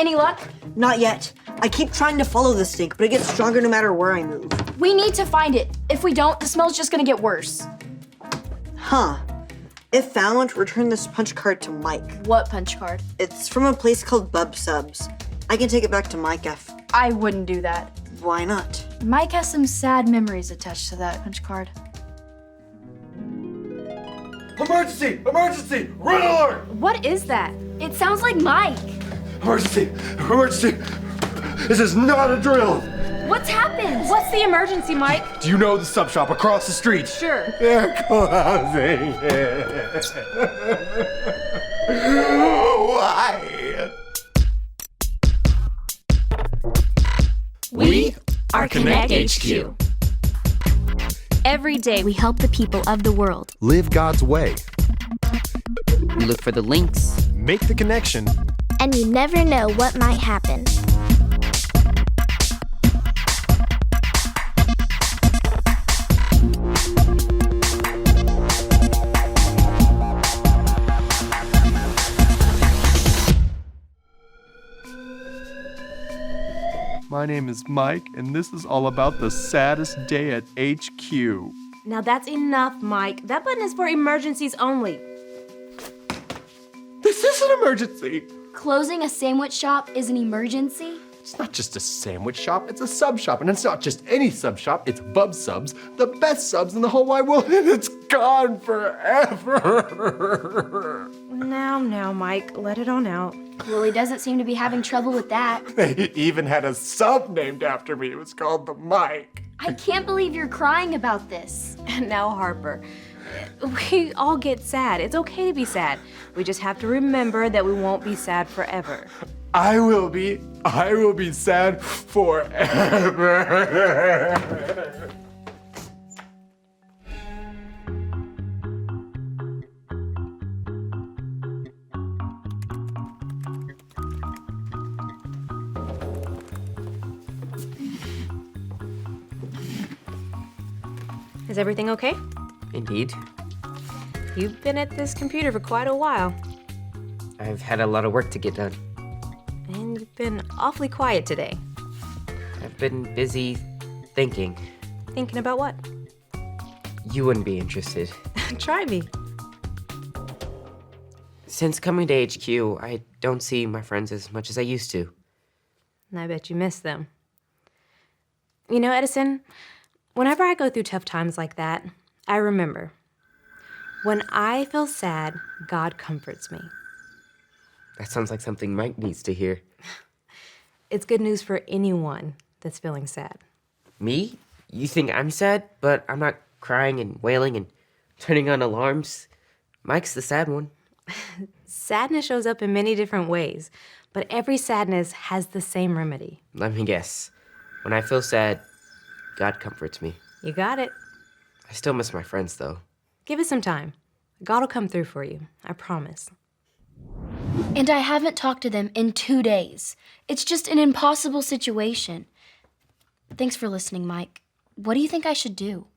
Any luck? Not yet. I keep trying to follow the stink, but it gets stronger no matter where I move. We need to find it. If we don't, the smell's just gonna get worse. Huh. If found, return this punch card to Mike. What punch card? It's from a place called Bub Subs. I can take it back to Mike if... I wouldn't do that. Why not? Mike has some sad memories attached to that punch card. Emergency! Emergency! Red alert! What is that? It sounds like Mike. Emergency! Emergency! This is not a drill! What's happened? What's the emergency, Mike? Do you know the sub shop across the street? Sure. They're closing it. Why? We are Connect HQ. Every day, we help the people of the world. Live God's way. We look for the links. Make the connection. And you never know what might happen. My name is Mike, and this is all about the saddest day at HQ. Now that's enough, Mike. That button is for emergencies only. This is an emergency! Closing a sandwich shop is an emergency? It's not just a sandwich shop, it's a sub shop. And it's not just any sub shop, it's Bub Subs, the best subs in the whole wide world, and it's gone forever. Now, Mike, let it on out. Willie doesn't seem to be having trouble with that. They even had a sub named after me. It was called the Mike. I can't believe you're crying about this. And now, Harper, we all get sad. It's okay to be sad. We just have to remember that we won't be sad forever. I will be sad forever. Is everything okay? Indeed. You've been at this computer for quite a while. I've had a lot of work to get done. And you've been awfully quiet today. I've been busy thinking. Thinking about what? You wouldn't be interested. Try me. Since coming to HQ, I don't see my friends as much as I used to. And I bet you miss them. You know, Edison, whenever I go through tough times like that, I remember. When I feel sad, God comforts me. That sounds like something Mike needs to hear. It's good news for anyone that's feeling sad. Me? You think I'm sad, but I'm not crying and wailing and turning on alarms? Mike's the sad one. Sadness shows up in many different ways, but every sadness has the same remedy. Let me guess. When I feel sad, God comforts me. You got it. I still miss my friends, though. Give it some time. God will come through for you. I promise. And I haven't talked to them in 2 days. It's just an impossible situation. Thanks for listening, Mike. What do you think I should do?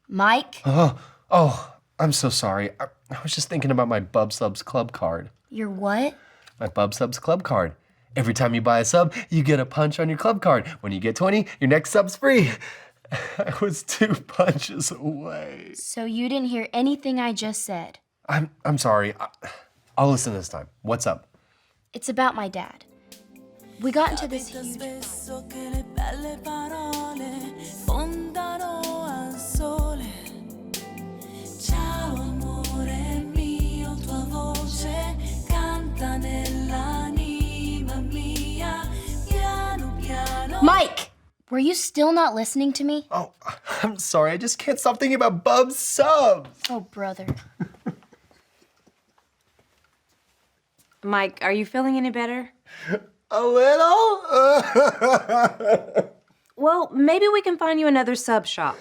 Mike? Oh, I'm so sorry. I was just thinking about my Bub Subs Club card. Your what? My Bub Subs Club card. Every time you buy a sub, you get a punch on your club card. When you get 20, your next sub's free. I was 2 punches away. So you didn't hear anything I just said? I'm sorry. I'll listen this time. What's up? It's about my dad. We got into this huge... Mike! Were you still not listening to me? Oh, I'm sorry. I just can't stop thinking about Bub Subs. Oh, brother. Mike, are you feeling any better? A little? Well, maybe we can find you another sub shop.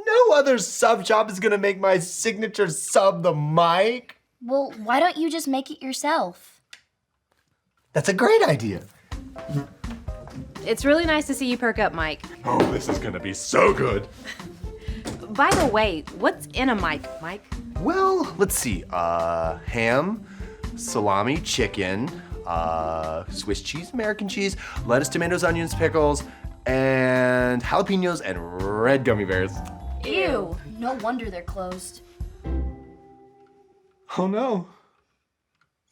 No other sub shop is gonna make my signature sub the Mike. Well, why don't you just make it yourself? That's a great idea. It's really nice to see you perk up, Mike. Oh, this is gonna be so good. By the way, what's in a Mike, Mike? Well, let's see. Ham, salami, chicken, Swiss cheese, American cheese, lettuce, tomatoes, onions, pickles, and jalapenos and red gummy bears. Ew. No wonder they're closed. Oh no.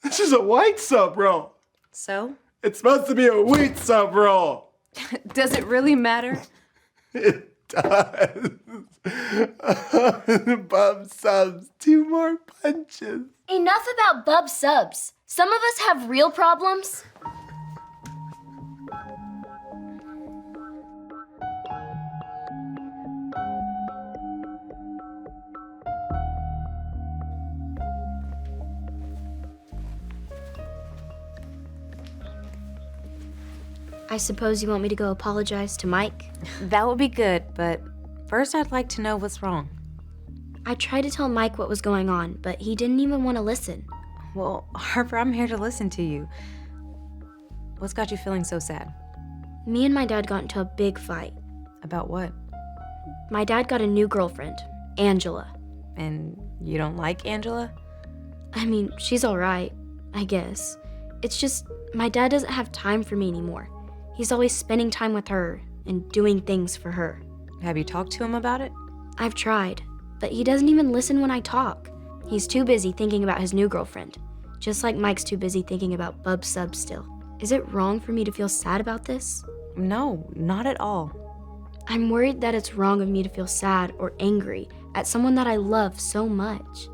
This is a white sub roll. So? It's supposed to be a wheat sub roll. Does it really matter? It does. Bub subs, 2 more punches. Enough about bub subs. Some of us have real problems. I suppose you want me to go apologize to Mike? That would be good, but first I'd like to know what's wrong. I tried to tell Mike what was going on, but he didn't even want to listen. Well, Harper, I'm here to listen to you. What's got you feeling so sad? Me and my dad got into a big fight. About what? My dad got a new girlfriend, Angela. And you don't like Angela? I mean, she's all right, I guess. It's just my dad doesn't have time for me anymore. He's always spending time with her and doing things for her. Have you talked to him about it? I've tried, but he doesn't even listen when I talk. He's too busy thinking about his new girlfriend, just like Mike's too busy thinking about bub subs still. Is it wrong for me to feel sad about this? No, not at all. I'm worried that it's wrong of me to feel sad or angry at someone that I love so much.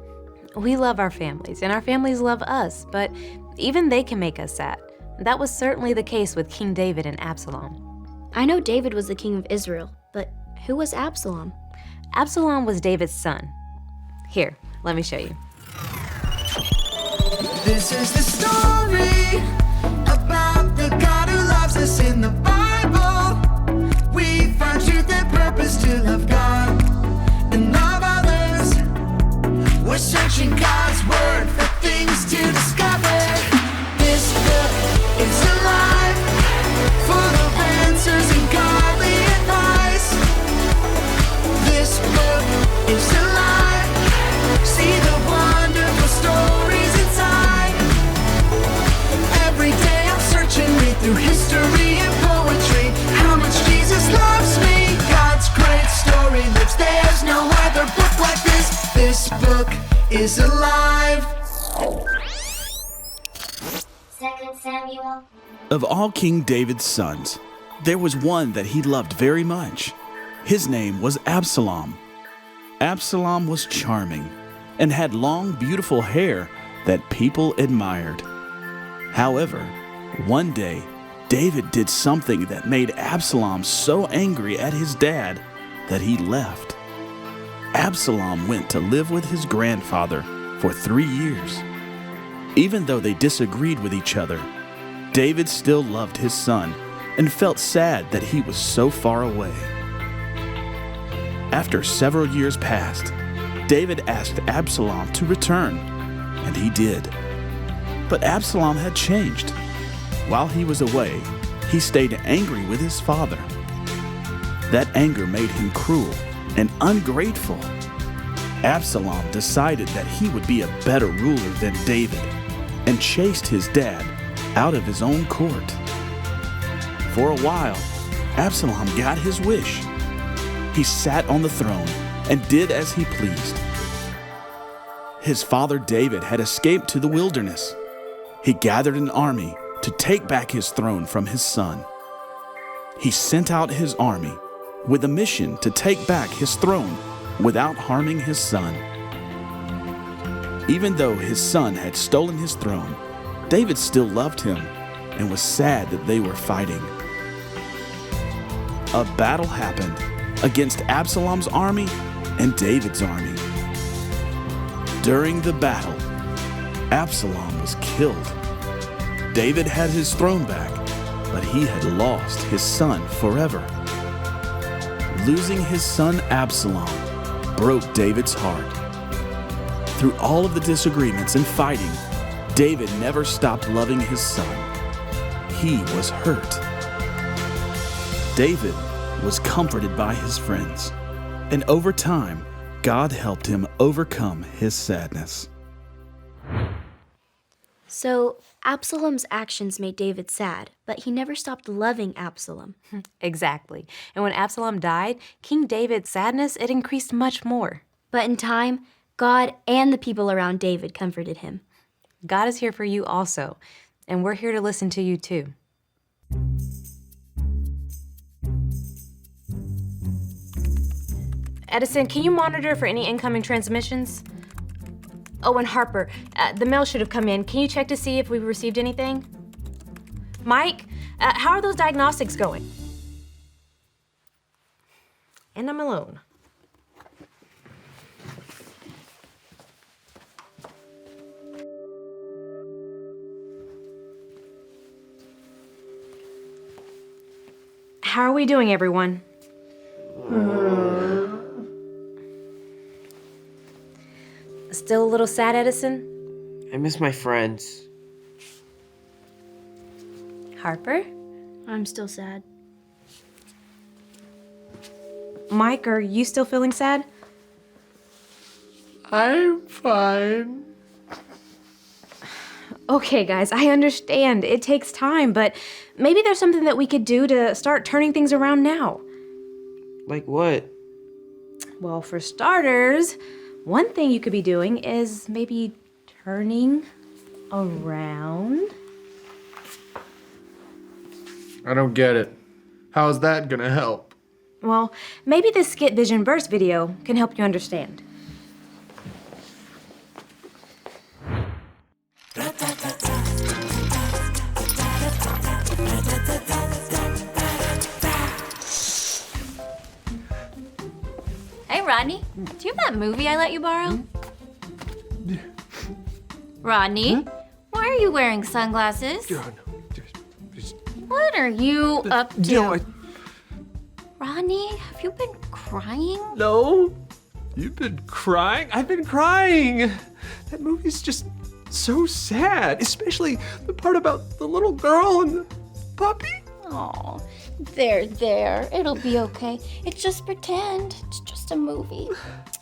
We love our families, and our families love us, but even they can make us sad. That was certainly the case with King David and Absalom. I know David was the king of Israel, but who was Absalom? Absalom was David's son. Here, let me show you. This is the story about the God who loves us in the Bible. We find truth and purpose to love God and love others. We're searching God's word for things to discover. This book is alive, full of answers and godly advice. This book is alive. See the wonderful stories inside. Every day I'm searching, read through history and poetry. How much Jesus loves me. God's great story lives. There's no other book like this. This book is alive. 2 Samuel. Of all King David's sons, there was one that he loved very much. His name was Absalom. Absalom was charming and had long, beautiful hair that people admired. However, one day, David did something that made Absalom so angry at his dad that he left. Absalom went to live with his grandfather for 3 years. Even though they disagreed with each other, David still loved his son and felt sad that he was so far away. After several years passed, David asked Absalom to return, and he did. But Absalom had changed. While he was away, he stayed angry with his father. That anger made him cruel and ungrateful. Absalom decided that he would be a better ruler than David and chased his dad out of his own court. For a while, Absalom got his wish. He sat on the throne and did as he pleased. His father David had escaped to the wilderness. He gathered an army to take back his throne from his son. He sent out his army with a mission to take back his throne without harming his son. Even though his son had stolen his throne, David still loved him and was sad that they were fighting. A battle happened against Absalom's army and David's army. During the battle, Absalom was killed. David had his throne back, but he had lost his son forever. Losing his son Absalom broke David's heart. Through all of the disagreements and fighting, David never stopped loving his son. He was hurt. David was comforted by his friends, and over time, God helped him overcome his sadness. So, Absalom's actions made David sad, but he never stopped loving Absalom. Exactly. And when Absalom died, King David's sadness, it increased much more. But in time, God and the people around David comforted him. God is here for you also, and we're here to listen to you too. Edison, can you monitor for any incoming transmissions? Oh, and Harper, the mail should have come in. Can you check to see if we've received anything? Mike, how are those diagnostics going? And I'm alone. How are we doing, everyone? Still a little sad, Edison? I miss my friends. Harper? I'm still sad. Mike, are you still feeling sad? I'm fine. Okay, guys, I understand. It takes time, but maybe there's something that we could do to start turning things around now. Like what? Well, for starters, one thing you could be doing is maybe turning around. I don't get it. How's that gonna help? Well, maybe this Skit Vision Burst video can help you understand. Hey, Rodney, do you have that movie I let you borrow? Rodney, why are you wearing sunglasses? What are you up to? Rodney, have you been crying? No. You've been crying? I've been crying. That movie's just so sad, especially the part about the little girl and the puppy. Oh, there. It'll be okay. It's just pretend. It's just a movie.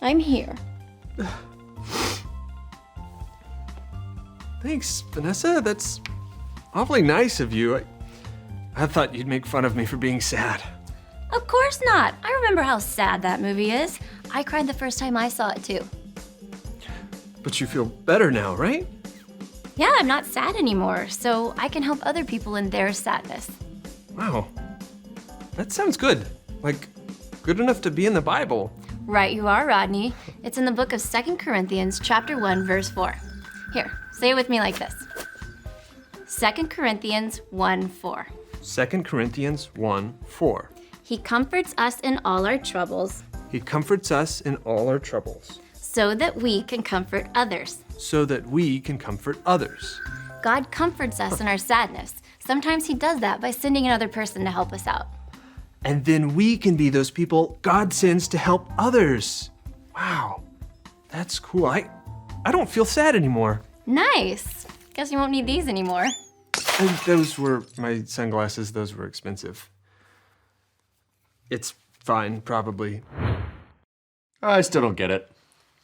I'm here. Thanks, Vanessa. That's awfully nice of you. I thought you'd make fun of me for being sad. Of course not. I remember how sad that movie is. I cried the first time I saw it too. But you feel better now, right? Yeah, I'm not sad anymore, so I can help other people in their sadness. Wow. That sounds good. Like, good enough to be in the Bible. Right you are, Rodney. It's in the book of 2 Corinthians, chapter 1, verse 4. Here, say it with me like this. 2 Corinthians 1:4. 2 Corinthians 1:4. He comforts us in all our troubles, He comforts us in all our troubles, so that we can comfort others. so that we can comfort others. God comforts us in our sadness. Sometimes he does that by sending another person to help us out. And then we can be those people God sends to help others. Wow, that's cool. I don't feel sad anymore. Nice. Guess you won't need these anymore. And those were my sunglasses. Those were expensive. It's fine, probably. I still don't get it.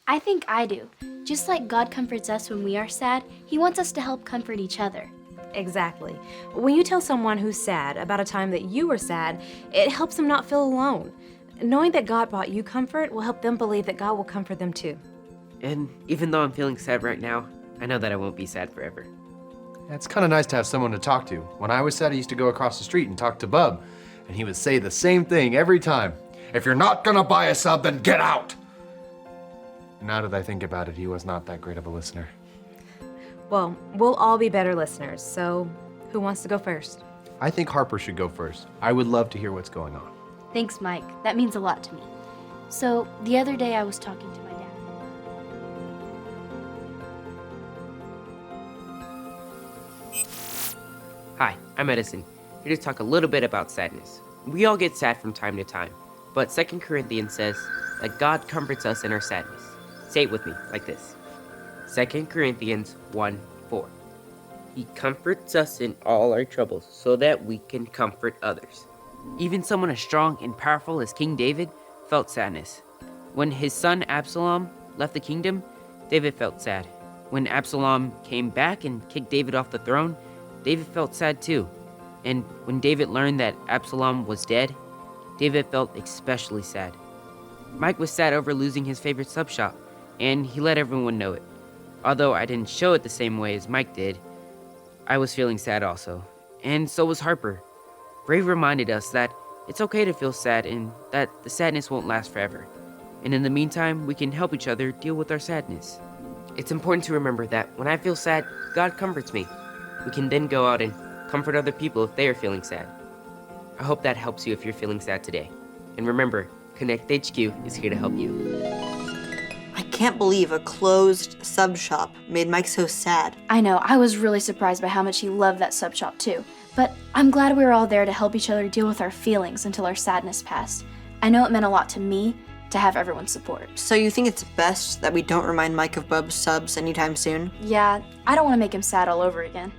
I think I do. Just like God comforts us when we are sad, he wants us to help comfort each other. Exactly. When you tell someone who's sad about a time that you were sad, it helps them not feel alone. Knowing that God brought you comfort will help them believe that God will comfort them too. And even though I'm feeling sad right now, I know that I won't be sad forever. It's kind of nice to have someone to talk to. When I was sad, I used to go across the street and talk to Bub, and he would say the same thing every time. If you're not gonna buy a sub, then get out! Now that I think about it, he was not that great of a listener. Well, we'll all be better listeners, so who wants to go first? I think Harper should go first. I would love to hear what's going on. Thanks, Mike. That means a lot to me. So, the other day I was talking to my dad. Hi, I'm Edison, here to talk a little bit about sadness. We all get sad from time to time, but 2 Corinthians says that God comforts us in our sadness. Say it with me, like this. 2 Corinthians 1:4. He comforts us in all our troubles so that we can comfort others. Even someone as strong and powerful as King David felt sadness. When his son Absalom left the kingdom, David felt sad. When Absalom came back and kicked David off the throne, David felt sad too. And when David learned that Absalom was dead, David felt especially sad. Mike was sad over losing his favorite sub shop, and he let everyone know it. Although I didn't show it the same way as Mike did, I was feeling sad also, and so was Harper. Brave reminded us that it's okay to feel sad and that the sadness won't last forever. And in the meantime, we can help each other deal with our sadness. It's important to remember that when I feel sad, God comforts me. We can then go out and comfort other people if they are feeling sad. I hope that helps you if you're feeling sad today. And remember, Connect HQ is here to help you. I can't believe a closed sub shop made Mike so sad. I know, I was really surprised by how much he loved that sub shop too. But I'm glad we were all there to help each other deal with our feelings until our sadness passed. I know it meant a lot to me to have everyone's support. So you think it's best that we don't remind Mike of Bub's subs anytime soon? Yeah, I don't want to make him sad all over again.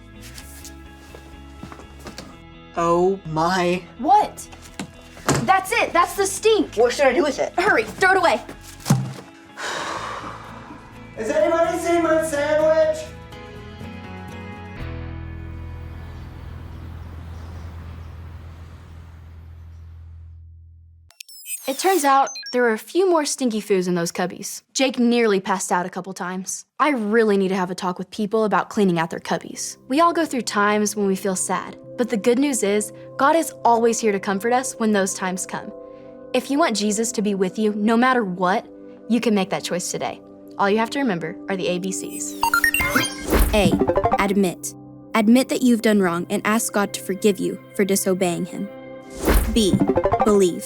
Oh my. What? That's it! That's the stink! What should I do with it? Hurry, throw it away! Has anybody seen my sandwich? It turns out there were a few more stinky foos in those cubbies. Jake nearly passed out a couple times. I really need to have a talk with people about cleaning out their cubbies. We all go through times when we feel sad, but the good news is God is always here to comfort us when those times come. If you want Jesus to be with you no matter what, you can make that choice today. All you have to remember are the ABCs. A. Admit. Admit that you've done wrong and ask God to forgive you for disobeying Him. B. Believe.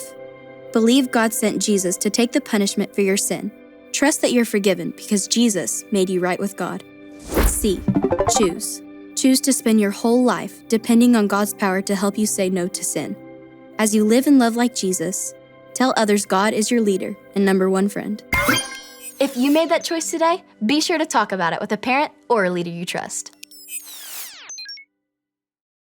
Believe God sent Jesus to take the punishment for your sin. Trust that you're forgiven because Jesus made you right with God. C. Choose. Choose to spend your whole life depending on God's power to help you say no to sin. As you live and love like Jesus, tell others God is your leader and number one friend. If you made that choice today, be sure to talk about it with a parent or a leader you trust.